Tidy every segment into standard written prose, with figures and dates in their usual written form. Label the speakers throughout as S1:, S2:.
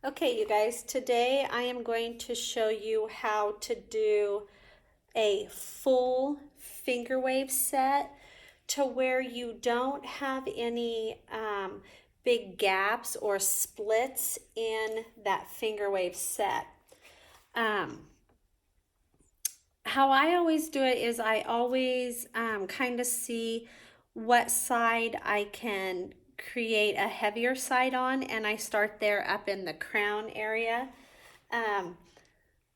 S1: Okay, you guys, today I am going to show you how to do a full finger wave set to where you don't have any big gaps or splits in that finger wave set. How I always do it is I always kind of see what side I can create a heavier side on, and I start there up in the crown area. Um,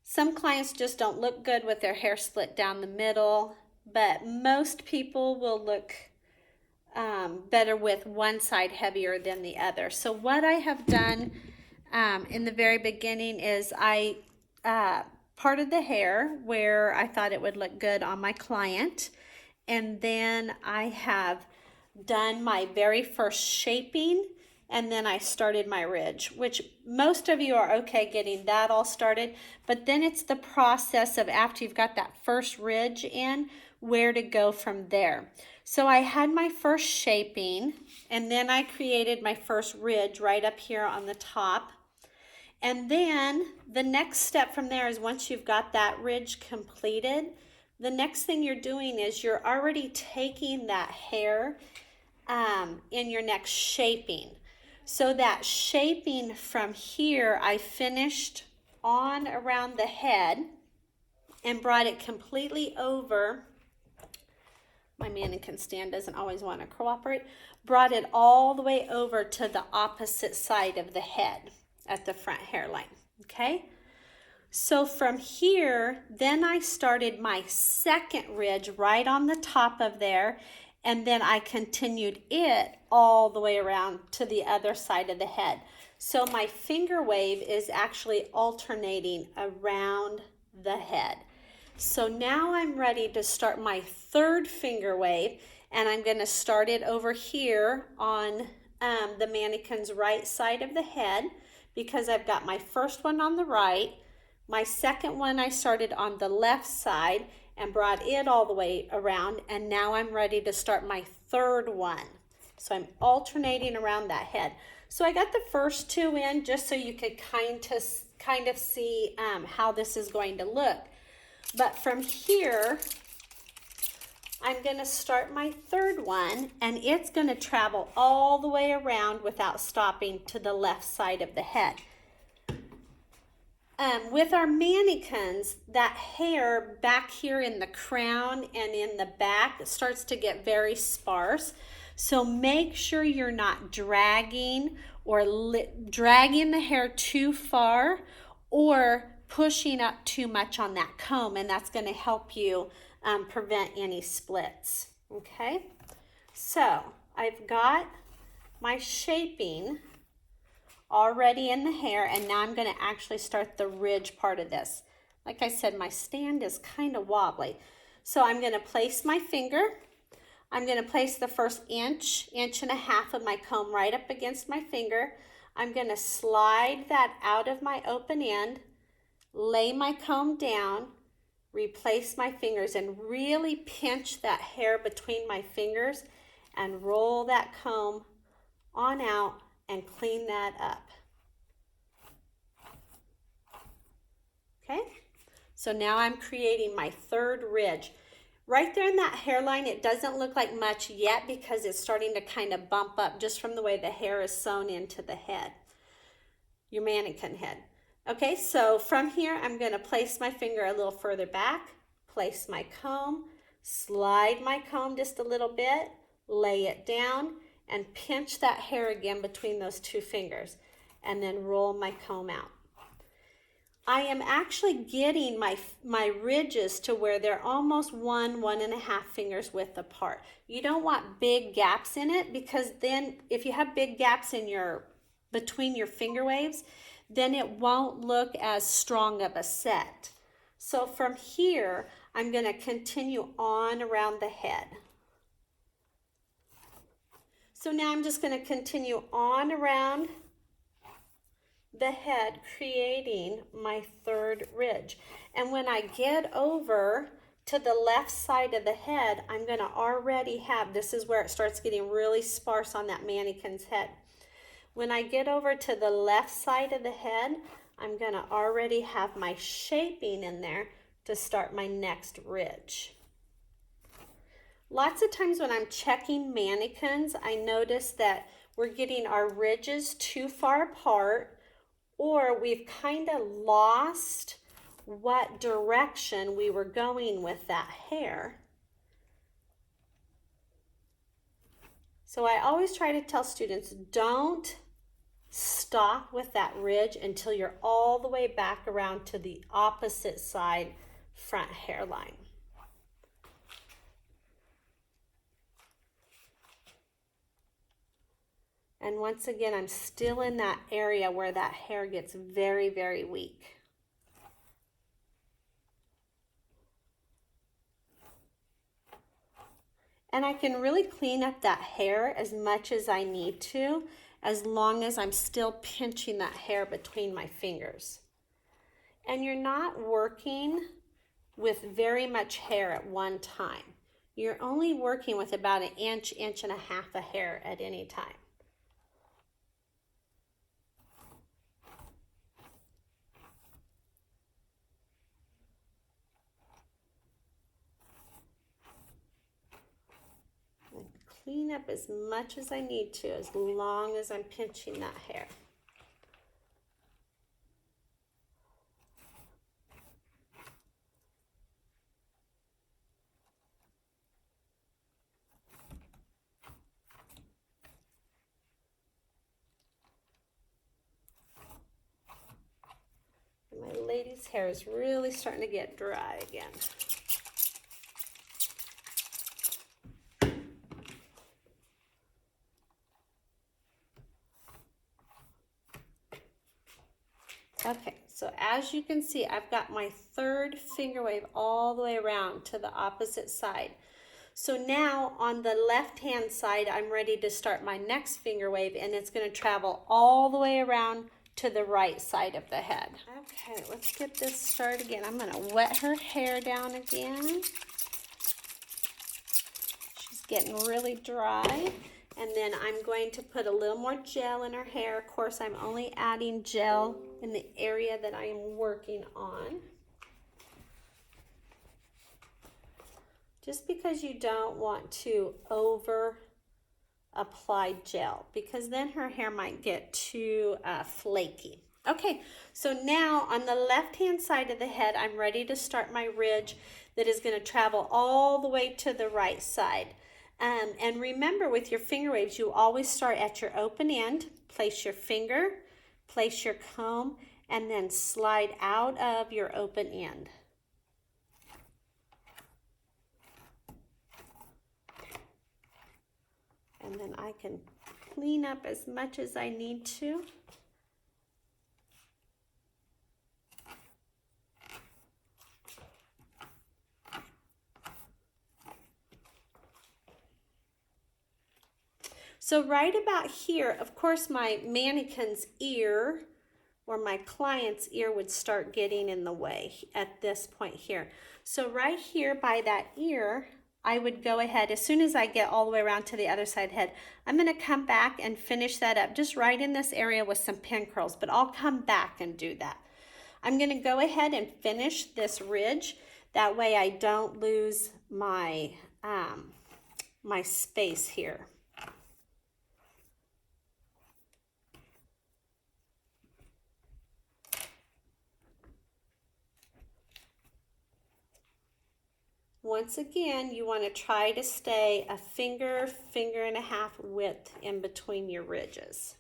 S1: some clients just don't look good with their hair split down the middle, but most people will look better with one side heavier than the other. So what I have done in the very beginning is I parted the hair where I thought it would look good on my client, and then I have done my very first shaping, and then I started my ridge, which most of you are okay getting that all started, but then it's the process of after you've got that first ridge in, where to go from there. So I had my first shaping, and then I created my first ridge right up here on the top. And then the next step from there is once you've got that ridge completed, the next thing you're doing is you're already taking that hair in your next shaping. So that shaping from here, I finished on around the head and brought it completely over. My mannequin stand doesn't always want to cooperate. Brought it all the way over to the opposite side of the head at the front hairline, okay? So from here, then I started my second ridge right on the top of there, and then I continued it all the way around to the other side of the head. So my finger wave is actually alternating around the head. So now I'm ready to start my third finger wave, and I'm going to start it over here on the mannequin's right side of the head, because I've got my first one on the right. My second one I started on the left side and brought it all the way around, and now I'm ready to start my third one. So I'm alternating around that head. So I got the first two in just so you could kind of see how this is going to look. But from here, I'm going to start my third one, and it's going to travel all the way around without stopping to the left side of the head. With our mannequins, that hair back here in the crown and in the back starts to get very sparse. So make sure you're not dragging dragging the hair too far or pushing up too much on that comb, and that's going to help you prevent any splits. Okay, so I've got my shaping already in the hair, and now I'm going to actually start the ridge part of this. Like I said, my stand is kind of wobbly. So I'm going to place my finger. I'm going to place the first inch and a half of my comb right up against my finger. I'm going to slide that out of my open end, lay my comb down, replace my fingers, and really pinch that hair between my fingers and roll that comb on out and clean that up. Okay, so now I'm creating my third ridge. Right there in that hairline, it doesn't look like much yet because it's starting to kind of bump up just from the way the hair is sewn into the head, your mannequin head. Okay, so from here, I'm going to place my finger a little further back, place my comb, slide my comb just a little bit, lay it down, and pinch that hair again between those two fingers, and then roll my comb out. I am actually getting my ridges to where they're almost 1.5 fingers width apart. You don't want big gaps in it, because then if you have big gaps in between your finger waves, then it won't look as strong of a set. So from here, I'm going to continue on around the head. So now I'm just going to continue on around the head, creating my third ridge. And when I get over to the left side of the head, I'm going to already have, this is where it starts getting really sparse on that mannequin's head. When I get over to the left side of the head, I'm gonna already have my shaping in there to start my next ridge. Lots of times when I'm checking mannequins, I notice that we're getting our ridges too far apart, or we've kind of lost what direction we were going with that hair. So I always try to tell students, don't stop with that ridge until you're all the way back around to the opposite side front hairline. And once again, I'm still in that area where that hair gets very, very weak. And I can really clean up that hair as much as I need to, as long as I'm still pinching that hair between my fingers. And you're not working with very much hair at one time. You're only working with about an inch, inch and a half of hair at any time. Clean up as much as I need to, as long as I'm pinching that hair. My lady's hair is really starting to get dry again. Okay, so as you can see, I've got my third finger wave all the way around to the opposite side. So now on the left-hand side, I'm ready to start my next finger wave, and it's going to travel all the way around to the right side of the head. Okay, let's get this started again. I'm going to wet her hair down again. She's getting really dry. And then I'm going to put a little more gel in her hair. Of course, I'm only adding gel in the area that I am working on. Just because you don't want to over apply gel, because then her hair might get too flaky. Okay, so now on the left-hand side of the head, I'm ready to start my ridge that is going to travel all the way to the right side. And remember, with your finger waves, you always start at your open end, place your finger, place your comb, and then slide out of your open end. And then I can clean up as much as I need to. So right about here, of course, my mannequin's ear or my client's ear would start getting in the way at this point here. So right here by that ear, I would go ahead, as soon as I get all the way around to the other side head, I'm going to come back and finish that up just right in this area with some pin curls, but I'll come back and do that. I'm going to go ahead and finish this ridge. That way I don't lose my, my space here. Once again, you want to try to stay a finger, finger and a half width in between your ridges.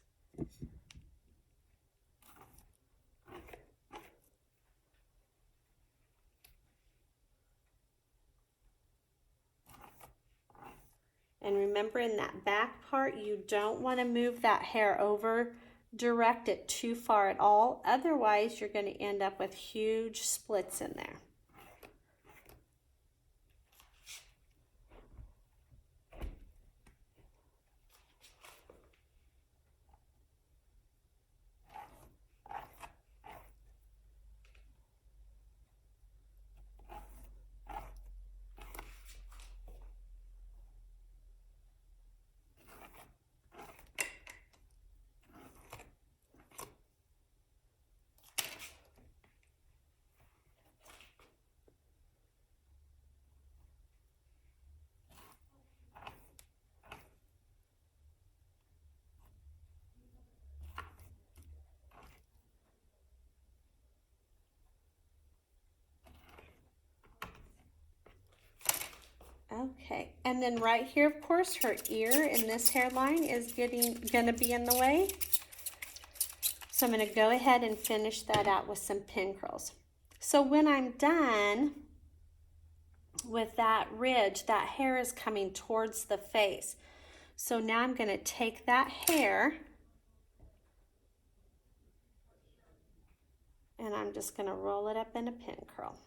S1: And remember, in that back part, you don't want to move that hair over, direct it too far at all. Otherwise, you're going to end up with huge splits in there. Okay, and then right here, of course, her ear in this hairline is gonna be in the way. So I'm gonna go ahead and finish that out with some pin curls. So when I'm done with that ridge, that hair is coming towards the face. So now I'm gonna take that hair and I'm just gonna roll it up in a pin curl.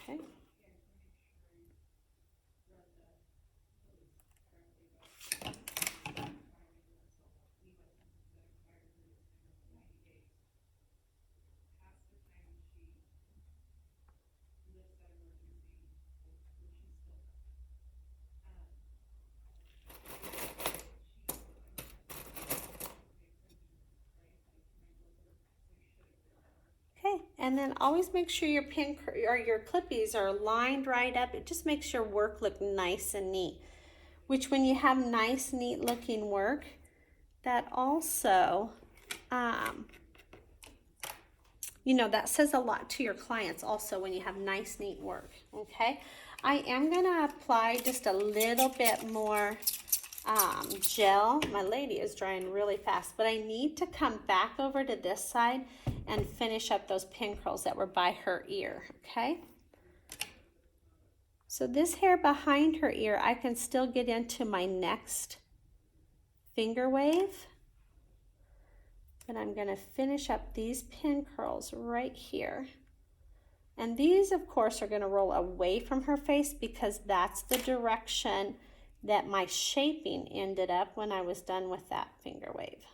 S1: Okay. Okay, and then always make sure your pin or your clippies are lined right up. It just makes your work look nice and neat. Which when you have nice, neat looking work, that also, you know, that says a lot to your clients also when you have nice, neat work, okay? I am gonna apply just a little bit more gel. My lady is drying really fast, but I need to come back over to this side and finish up those pin curls that were by her ear, okay? So this hair behind her ear, I can still get into my next finger wave, but I'm gonna finish up these pin curls right here. And these, of course, are gonna roll away from her face because that's the direction that my shaping ended up when I was done with that finger wave.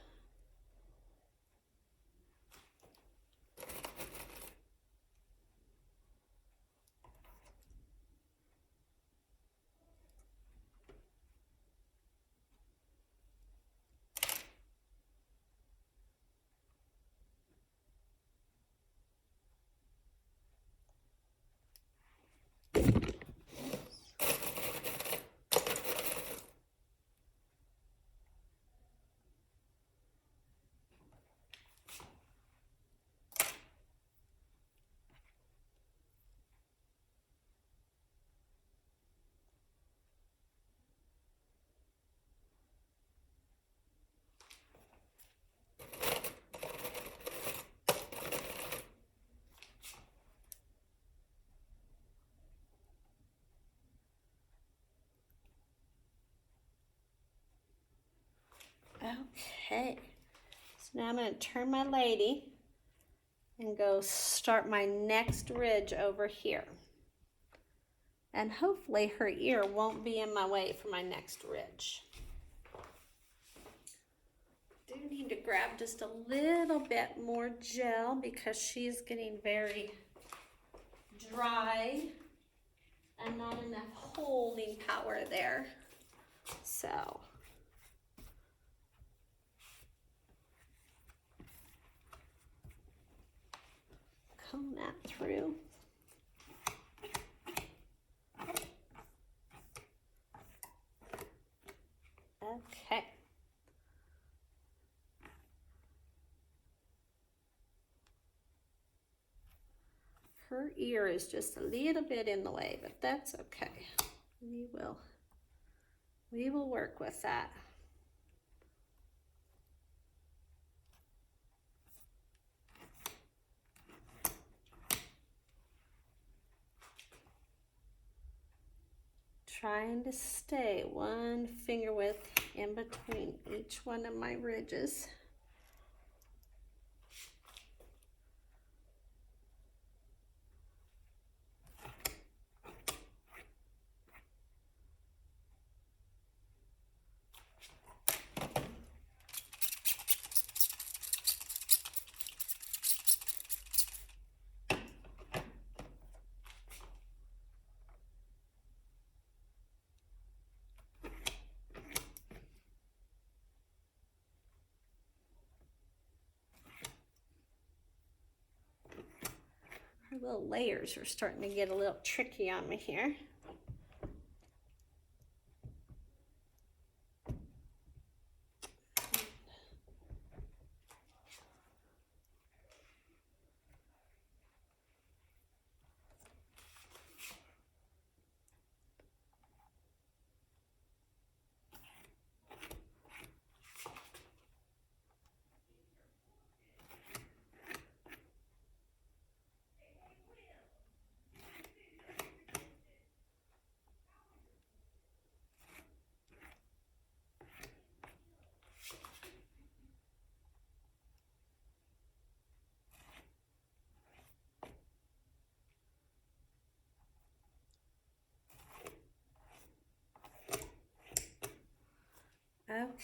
S1: Okay, so now I'm going to turn my lady and go start my next ridge over here. And hopefully her ear won't be in my way for my next ridge. Do need to grab just a little bit more gel because she's getting very dry and not enough holding power there. So comb that through. Okay. Her ear is just a little bit in the way, but that's okay. We will work with that. Trying to stay one finger width in between each one of my ridges. Her little layers are starting to get a little tricky on me here.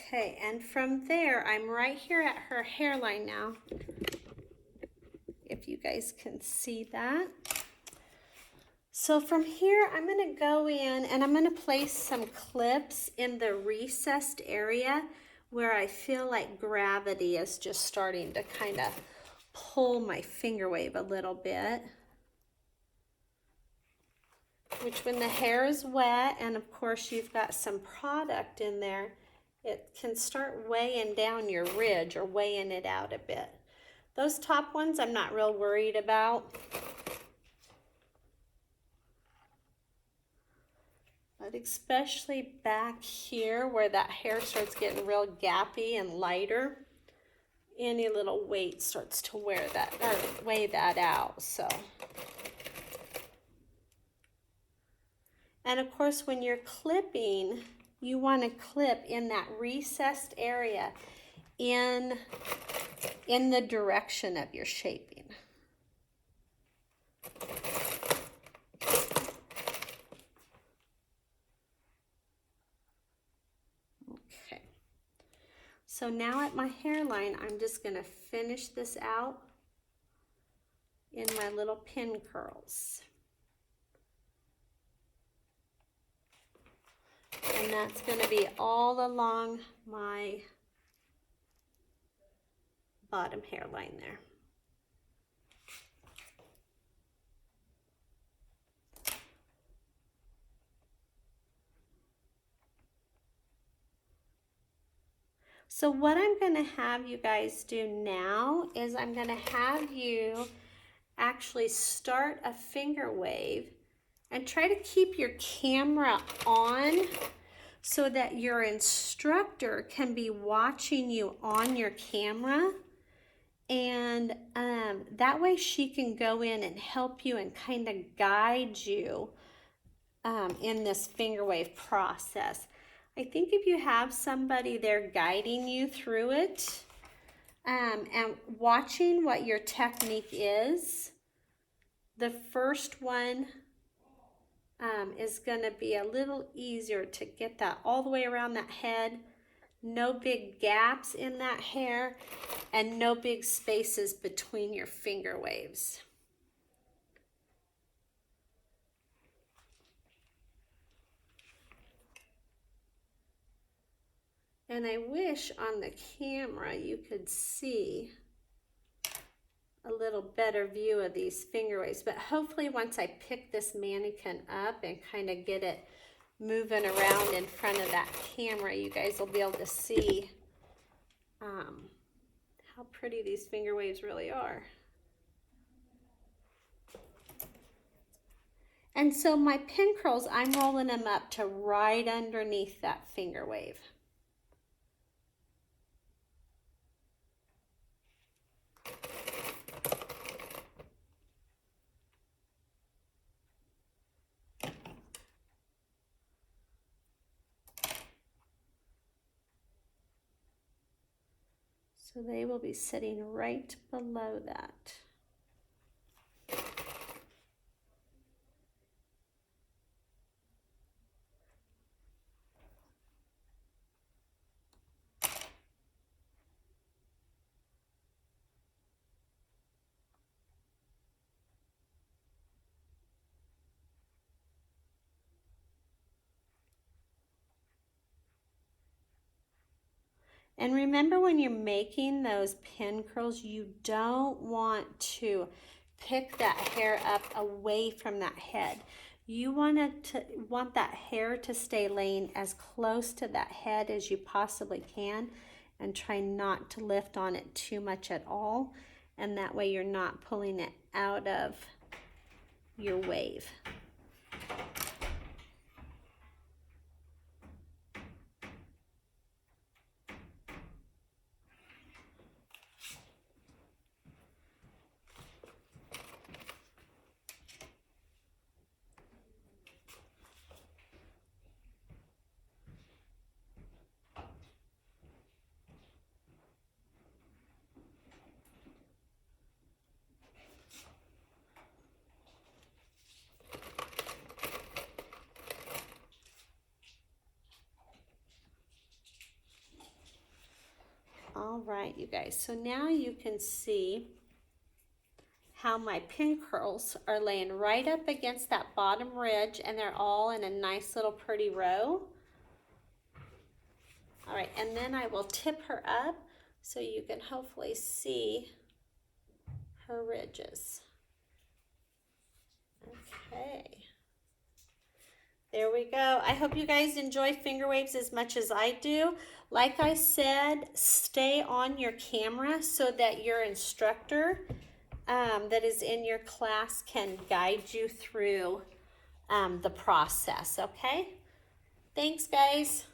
S1: Okay, and from there, I'm right here at her hairline now. If you guys can see that. So from here, I'm gonna go in and I'm gonna place some clips in the recessed area where I feel like gravity is just starting to kind of pull my finger wave a little bit. Which when the hair is wet and of course you've got some product in there, it can start weighing down your ridge or weighing it out a bit. Those top ones I'm not real worried about. But especially back here where that hair starts getting real gappy and lighter, any little weight starts to weigh that out. So, and of course when you're clipping, you want to clip in that recessed area in the direction of your shaping. Okay. So now at my hairline, I'm just going to finish this out in my little pin curls. And that's going to be all along my bottom hairline there. So what I'm going to have you guys do now is I'm going to have you actually start a finger wave and try to keep your camera on so that your instructor can be watching you on your camera, and that way she can go in and help you and kind of guide you in this finger wave process. I think if you have somebody there guiding you through it and watching what your technique is, the first one is going to be a little easier to get that all the way around that head. No big gaps in that hair and no big spaces between your finger waves. And I wish on the camera you could see a little better view of these finger waves, but hopefully once I pick this mannequin up and kind of get it moving around in front of that camera, you guys will be able to see how pretty these finger waves really are. And so my pin curls, I'm rolling them up to right underneath that finger wave. So they will be sitting right below that. And remember, when you're making those pin curls, you don't want to pick that hair up away from that head. You want that hair to stay laying as close to that head as you possibly can, and try not to lift on it too much at all. And that way you're not pulling it out of your wave. All right, you guys, so now you can see how my pin curls are laying right up against that bottom ridge, and they're all in a nice little pretty row. All right, and then I will tip her up so you can hopefully see her ridges. Okay. There we go. I hope you guys enjoy finger waves as much as I do. Like I said, stay on your camera so that your instructor that is in your class can guide you through the process, okay? Thanks, guys.